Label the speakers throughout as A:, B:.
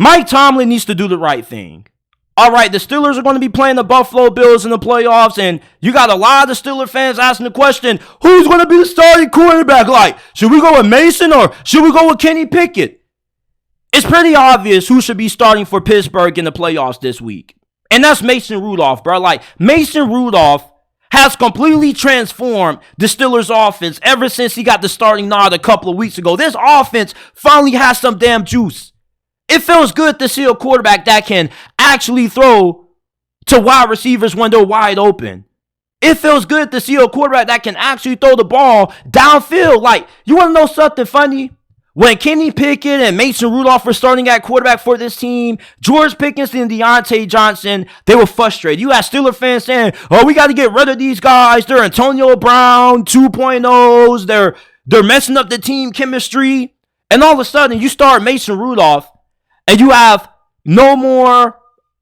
A: Mike Tomlin needs to do the right thing. All right, the Steelers are going to be playing the Buffalo Bills in the playoffs, and you got a lot of the Steelers fans asking the question, who's going to be the starting quarterback? Like, should we go with Mason or should we go with Kenny Pickett? It's pretty obvious who should be starting for Pittsburgh in the playoffs this week. And that's Mason Rudolph, bro. Like, Mason Rudolph has completely transformed the Steelers offense ever since he got the starting nod a couple of weeks ago. This offense finally has some damn juice. It feels good to see a quarterback that can actually throw to wide receivers when they're wide open. It feels good to see a quarterback that can actually throw the ball downfield. Like, you want to know something funny? When Kenny Pickett and Mason Rudolph were starting at quarterback for this team, George Pickens and Deontay Johnson, they were frustrated. You had Steelers fans saying, oh, we got to get rid of these guys. They're Antonio Brown 2.0s. They're messing up the team chemistry. And all of a sudden, you start Mason Rudolph, and you have no more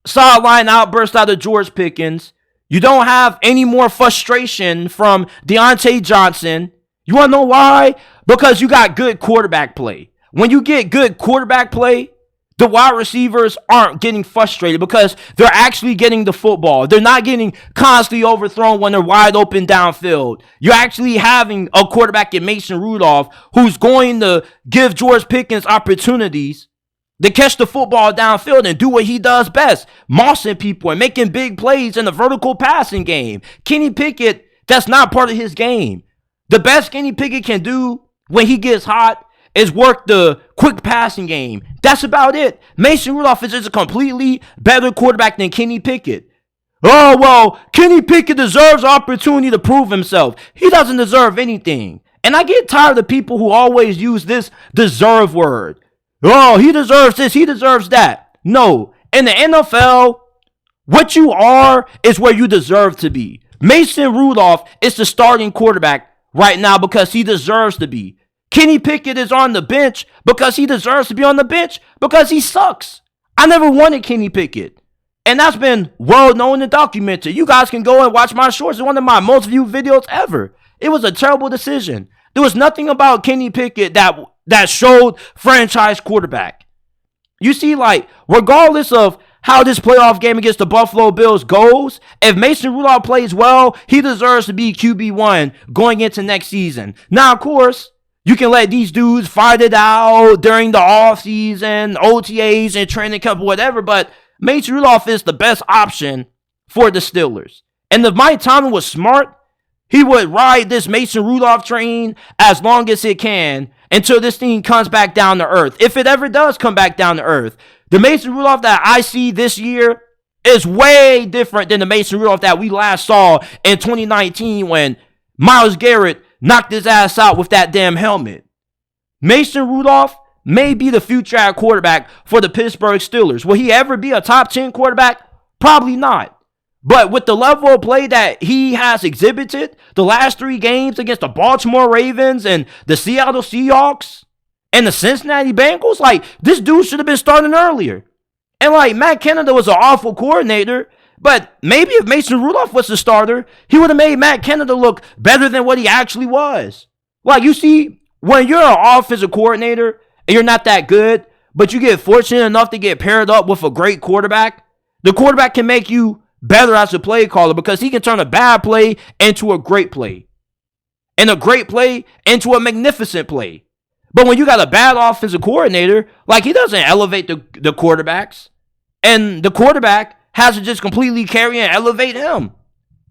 A: sideline outbursts out of George Pickens. You don't have any more frustration from Deontay Johnson. You want to know why? Because you got good quarterback play. When you get good quarterback play, the wide receivers aren't getting frustrated because they're actually getting the football. They're not getting constantly overthrown when they're wide open downfield. You're actually having a quarterback in Mason Rudolph who's going to give George Pickens opportunities to catch the football downfield and do what he does best, mossing people and making big plays in the vertical passing game. Kenny Pickett, that's not part of his game. The best Kenny Pickett can do when he gets hot is work the quick passing game. That's about it. Mason Rudolph is just a completely better quarterback than Kenny Pickett. Oh, well, Kenny Pickett deserves opportunity to prove himself. He doesn't deserve anything. And I get tired of people who always use this deserve word. Oh, he deserves this, he deserves that. No, in the NFL, what you are is where you deserve to be. Mason Rudolph is the starting quarterback right now because he deserves to be. Kenny Pickett is on the bench because he deserves to be on the bench because he sucks. I never wanted Kenny Pickett. And that's been well known and documented. You guys can go and watch my shorts. It's one of my most viewed videos ever. It was a terrible decision. There was nothing about Kenny Pickett that showed franchise quarterback. You see, like, regardless of how this playoff game against the Buffalo Bills goes, if Mason Rudolph plays well, he deserves to be QB1 going into next season. Now, of course, you can let these dudes fight it out during the offseason, OTAs, and training camp, whatever, but Mason Rudolph is the best option for the Steelers. And if Mike Tomlin was smart, he would ride this Mason Rudolph train as long as it can until this thing comes back down to earth. If it ever does come back down to earth, the Mason Rudolph that I see this year is way different than the Mason Rudolph that we last saw in 2019 when Myles Garrett knocked his ass out with that damn helmet. Mason Rudolph may be the future at quarterback for the Pittsburgh Steelers. Will he ever be a top 10 quarterback? Probably not. But with the level of play that he has exhibited the last 3 games against the Baltimore Ravens and the Seattle Seahawks and the Cincinnati Bengals, like, this dude should have been starting earlier. And, like, Matt Canada was an awful coordinator, but maybe if Mason Rudolph was the starter, he would have made Matt Canada look better than what he actually was. Like, you see, when you're an offensive coordinator and you're not that good, but you get fortunate enough to get paired up with a great quarterback, the quarterback can make you better as a play caller because he can turn a bad play into a great play and a great play into a magnificent play. But when you got a bad offensive coordinator, like, he doesn't elevate the quarterbacks, and the quarterback has to just completely carry and elevate him.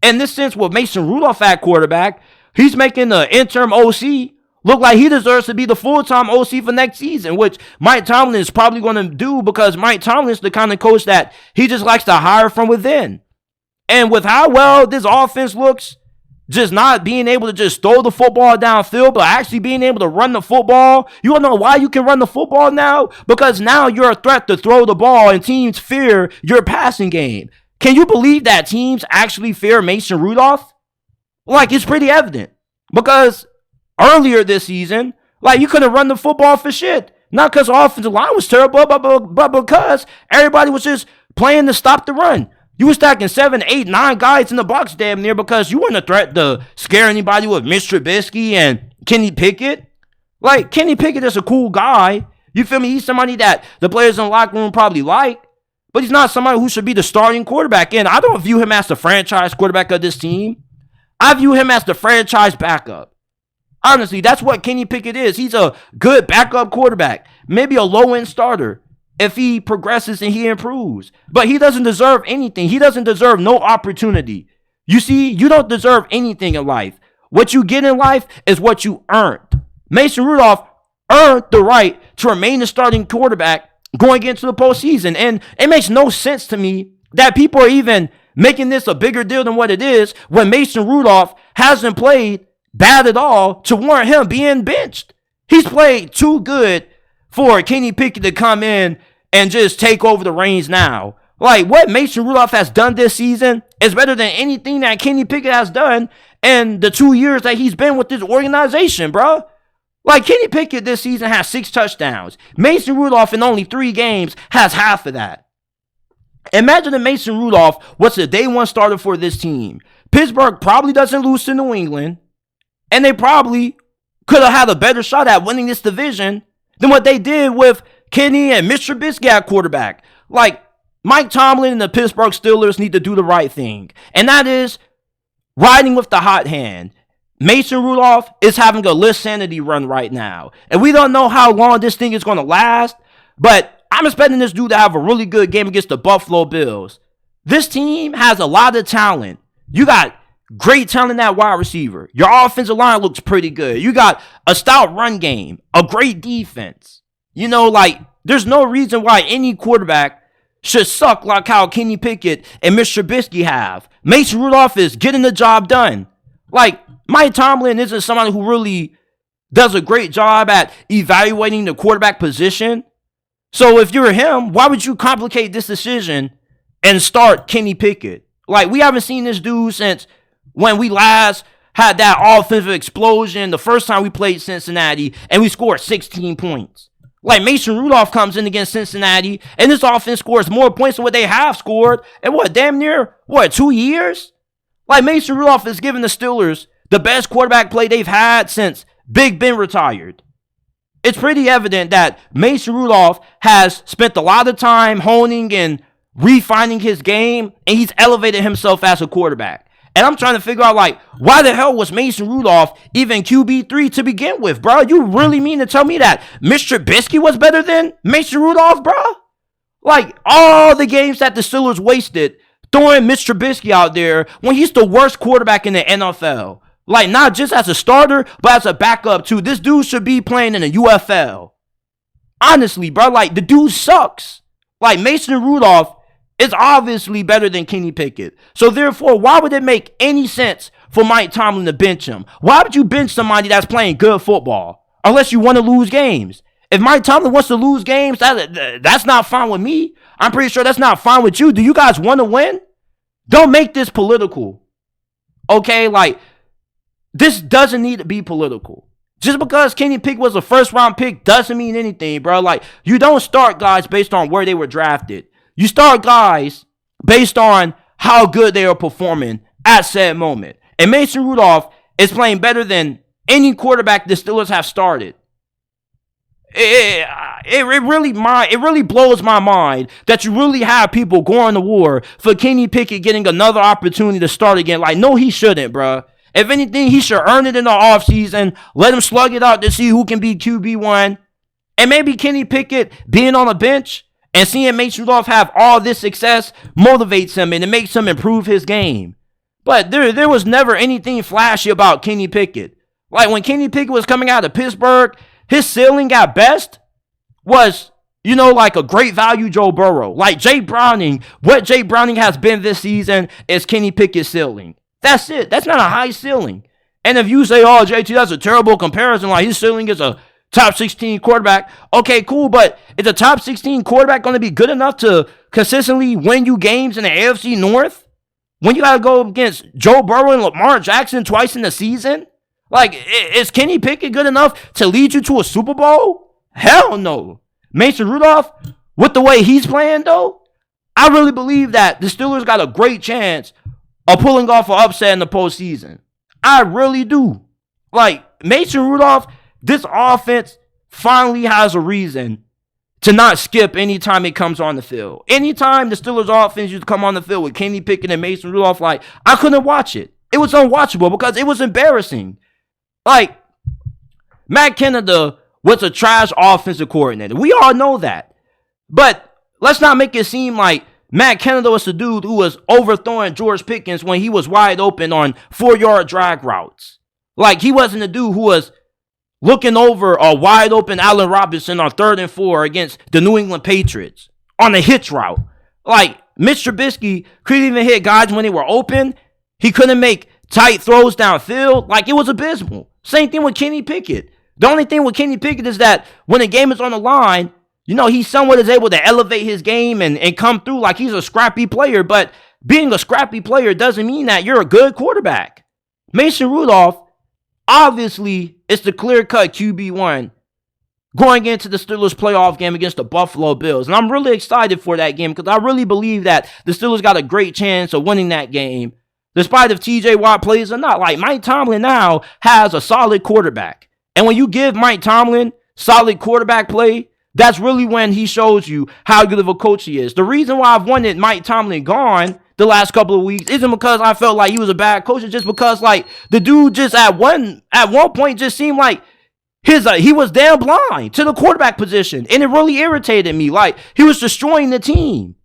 A: In this sense, with Mason Rudolph at quarterback, he's making the interim OC look like he deserves to be the full-time OC for next season, which Mike Tomlin is probably going to do because Mike Tomlin is the kind of coach that he just likes to hire from within. And with how well this offense looks, just not being able to just throw the football downfield, but actually being able to run the football. You want to know why you can run the football now? Because now you're a threat to throw the ball and teams fear your passing game. Can you believe that teams actually fear Mason Rudolph? Like, it's pretty evident. Because earlier this season, like, you couldn't run the football for shit. Not because the offensive line was terrible, but because everybody was just playing to stop the run. You were stacking 7, 8, 9 guys in the box damn near because you weren't a threat to scare anybody with Mitch Trubisky and Kenny Pickett. Like, Kenny Pickett is a cool guy. You feel me? He's somebody that the players in the locker room probably like, but he's not somebody who should be the starting quarterback. And I don't view him as the franchise quarterback of this team. I view him as the franchise backup. Honestly, that's what Kenny Pickett is. He's a good backup quarterback, maybe a low-end starter if he progresses and he improves. But he doesn't deserve anything. He doesn't deserve no opportunity. You see, you don't deserve anything in life. What you get in life is what you earned. Mason Rudolph earned the right to remain the starting quarterback going into the postseason. And it makes no sense to me that people are even making this a bigger deal than what it is when Mason Rudolph hasn't played bad at all to warrant him being benched. He's played too good for Kenny Pickett to come in and just take over the reins now. Like, what Mason Rudolph has done this season is better than anything that Kenny Pickett has done in the 2 years that he's been with this organization, bro. Like, Kenny Pickett this season has 6 touchdowns. Mason Rudolph in only 3 games has half of that. Imagine if Mason Rudolph was the day one starter for this team. Pittsburgh probably doesn't lose to New England, and they probably could have had a better shot at winning this division than what they did with Kenny and Mr. Trubisky at quarterback. Like, Mike Tomlin and the Pittsburgh Steelers need to do the right thing, and that is riding with the hot hand. Mason Rudolph is having a Lissanity run right now, and we don't know how long this thing is going to last, but I'm expecting this dude to have a really good game against the Buffalo Bills. This team has a lot of talent. You got great talent at wide receiver. Your offensive line looks pretty good. You got a stout run game, a great defense. You know, like, there's no reason why any quarterback should suck like how Kenny Pickett and Mr. Trubisky have. Mason Rudolph is getting the job done. Like, Mike Tomlin isn't somebody who really does a great job at evaluating the quarterback position. So if you're him, why would you complicate this decision and start Kenny Pickett? Like, we haven't seen this dude since when we last had that offensive explosion the first time we played Cincinnati and we scored 16 points. Like, Mason Rudolph comes in against Cincinnati and this offense scores more points than what they have scored in damn near 2 years? Like, Mason Rudolph is giving the Steelers the best quarterback play they've had since Big Ben retired. It's pretty evident that Mason Rudolph has spent a lot of time honing and refining his game, and he's elevated himself as a quarterback. And I'm trying to figure out, like, why the hell was Mason Rudolph even QB3 to begin with, bro? You really mean to tell me that Mr. Trubisky was better than Mason Rudolph, bro? Like, all the games that the Steelers wasted throwing Mr. Trubisky out there when he's the worst quarterback in the NFL. Like, not just as a starter, but as a backup, too. This dude should be playing in the UFL. Honestly, bro, like, the dude sucks. Like, Mason Rudolph is obviously better than Kenny Pickett. So, therefore, why would it make any sense for Mike Tomlin to bench him? Why would you bench somebody that's playing good football? Unless you want to lose games. If Mike Tomlin wants to lose games, that's not fine with me. I'm pretty sure that's not fine with you. Do you guys want to win? Don't make this political. Okay, like, this doesn't need to be political. Just because Kenny Pickett was a first-round pick doesn't mean anything, bro. Like, you don't start guys based on where they were drafted. You start guys based on how good they are performing at said moment. And Mason Rudolph is playing better than any quarterback the Steelers have started. It really blows my mind that you really have people going to war for Kenny Pickett getting another opportunity to start again. Like, no, he shouldn't, bro. If anything, he should earn it in the offseason. Let him slug it out to see who can be QB1. And maybe Kenny Pickett being on the bench and seeing Mason Rudolph have all this success motivates him and it makes him improve his game. But there was never anything flashy about Kenny Pickett. Like, when Kenny Pickett was coming out of Pittsburgh, his ceiling at best was, like a great value Joe Burrow. Like, Jay Browning, what Jay Browning has been this season is Kenny Pickett's ceiling. That's it. That's not a high ceiling. And if you say, oh, JT, that's a terrible comparison, like his ceiling is a top 16 quarterback. Okay, cool, but is a top 16 quarterback going to be good enough to consistently win you games in the AFC North? When you got to go against Joe Burrow and Lamar Jackson twice in the season? Like, is Kenny Pickett good enough to lead you to a Super Bowl? Hell no. Mason Rudolph, with the way he's playing, though, I really believe that the Steelers got a great chance of pulling off an upset in the postseason. I really do. Like, Mason Rudolph, this offense finally has a reason to not skip anytime it comes on the field. Anytime the Steelers offense used to come on the field with Kenny Pickett and Mason Rudolph, like, I couldn't watch it. It was unwatchable because it was embarrassing. Like, Matt Canada was a trash offensive coordinator. We all know that. But let's not make it seem like Matt Canada was the dude who was overthrowing George Pickens when he was wide open on 4-yard drag routes. Like, he wasn't the dude who was looking over a wide open Allen Robinson on 3rd and 4 against the New England Patriots on a hitch route. Like, Mitch Trubisky couldn't even hit guys when they were open. He couldn't make tight throws downfield. Like, it was abysmal. Same thing with Kenny Pickett. The only thing with Kenny Pickett is that when the game is on the line, you know, he somewhat is able to elevate his game and come through like he's a scrappy player. But being a scrappy player doesn't mean that you're a good quarterback. Mason Rudolph, obviously, it's the clear-cut QB1 going into the Steelers playoff game against the Buffalo Bills. And I'm really excited for that game because I really believe that the Steelers got a great chance of winning that game, despite if TJ Watt plays or not. Like, Mike Tomlin now has a solid quarterback. And when you give Mike Tomlin solid quarterback play, that's really when he shows you how good of a coach he is. The reason why I've wanted Mike Tomlin gone the last couple of weeks isn't because I felt like he was a bad coach. It's just because, like, the dude just at one point just seemed like he was damn blind to the quarterback position. And it really irritated me. Like, he was destroying the team.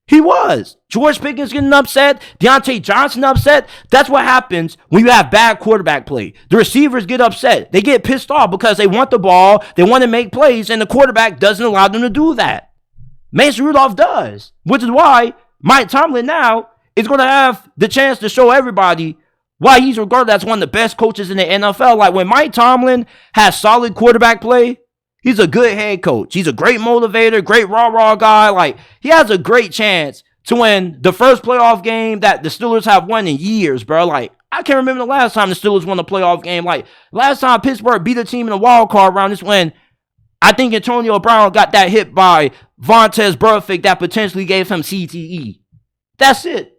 A: He was. George Pickens getting upset. Deontay Johnson upset. That's what happens when you have bad quarterback play. The receivers get upset. They get pissed off because they want the ball. They want to make plays, and the quarterback doesn't allow them to do that. Mason Rudolph does, which is why Mike Tomlin now is going to have the chance to show everybody why he's regarded as one of the best coaches in the NFL. Like, when Mike Tomlin has solid quarterback play, he's a good head coach. He's a great motivator, great rah-rah guy. Like, he has a great chance to win the first playoff game that the Steelers have won in years, bro. Like, I can't remember the last time the Steelers won a playoff game. Like, last time Pittsburgh beat a team in a wild card round is when I think Antonio Brown got that hit by Vontaze Burfict that potentially gave him CTE. That's it.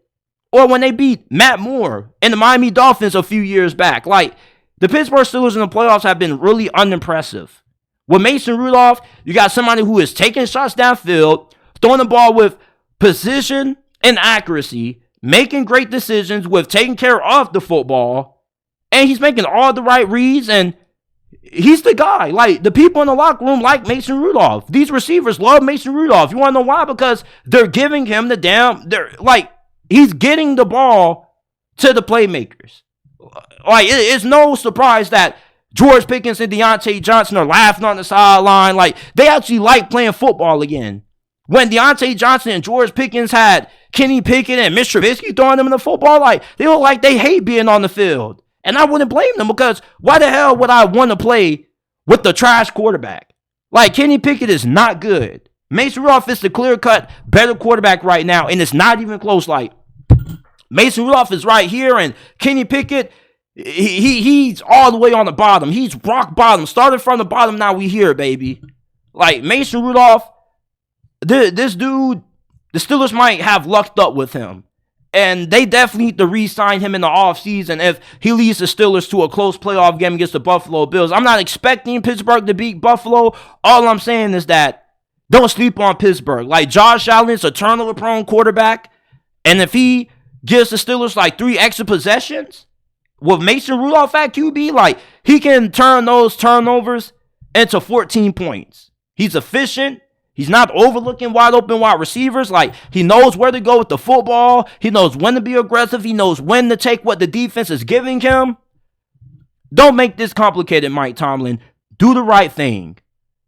A: Or when they beat Matt Moore and the Miami Dolphins a few years back. Like, the Pittsburgh Steelers in the playoffs have been really unimpressive. With Mason Rudolph, you got somebody who is taking shots downfield, throwing the ball with precision and accuracy, making great decisions with taking care of the football, and he's making all the right reads, and he's the guy. Like, the people in the locker room like Mason Rudolph. These receivers love Mason Rudolph. You want to know why? Because they're giving him he's getting the ball to the playmakers. Like, it's no surprise that George Pickens and Deontay Johnson are laughing on the sideline. Like, they actually like playing football again. When Deontay Johnson and George Pickens had Kenny Pickett and Mitch Trubisky throwing them in the football, like, they look like they hate being on the field. And I wouldn't blame them because why the hell would I want to play with the trash quarterback? Like, Kenny Pickett is not good. Mason Rudolph is the clear-cut better quarterback right now, and it's not even close. Like, Mason Rudolph is right here, and Kenny Pickett, he's all the way on the bottom. He's rock bottom. Started from the bottom, now we here, baby. Like, Mason Rudolph, this dude, the Steelers might have lucked up with him. And they definitely need to re-sign him in the offseason if he leads the Steelers to a close playoff game against the Buffalo Bills. I'm not expecting Pittsburgh to beat Buffalo. All I'm saying is that don't sleep on Pittsburgh. Like, Josh Allen's a turnover-prone quarterback. And if he gives the Steelers like 3 extra possessions with Mason Rudolph at QB, like, he can turn those turnovers into 14 points. He's efficient. He's not overlooking wide open wide receivers. Like, he knows where to go with the football. He knows when to be aggressive. He knows when to take what the defense is giving him. Don't make this complicated, Mike Tomlin. Do the right thing.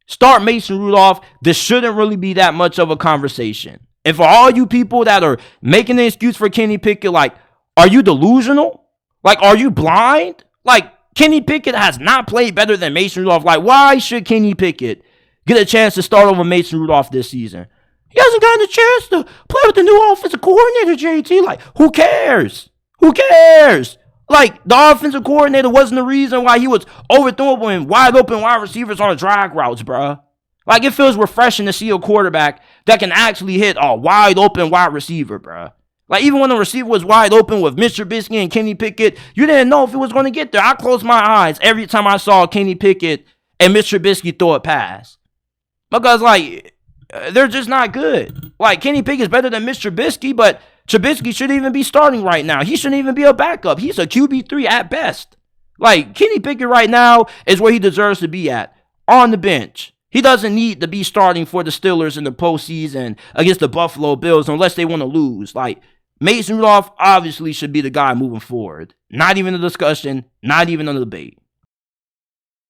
A: Start Mason Rudolph. This shouldn't really be that much of a conversation. And for all you people that are making an excuse for Kenny Pickett, like, are you delusional? Like, are you blind? Like, Kenny Pickett has not played better than Mason Rudolph. Like, why should Kenny Pickett get a chance to start over Mason Rudolph this season? He hasn't gotten a chance to play with the new offensive coordinator, JT. Like, who cares? Who cares? Like, the offensive coordinator wasn't the reason why he was overthrowing wide open wide receivers on drag routes, bro. Like, it feels refreshing to see a quarterback that can actually hit a wide open wide receiver, bro. Like, even when the receiver was wide open with Mitch Trubisky and Kenny Pickett, you didn't know if it was going to get there. I closed my eyes every time I saw Kenny Pickett and Mitch Trubisky throw a pass. Because, like, they're just not good. Like, Kenny Pickett is better than Mitch Trubisky, but Trubisky shouldn't even be starting right now. He shouldn't even be a backup. He's a QB3 at best. Like, Kenny Pickett right now is where he deserves to be at, on the bench. He doesn't need to be starting for the Steelers in the postseason against the Buffalo Bills unless they want to lose. Like, Mason Rudolph obviously should be the guy moving forward. Not even a discussion, not even a debate.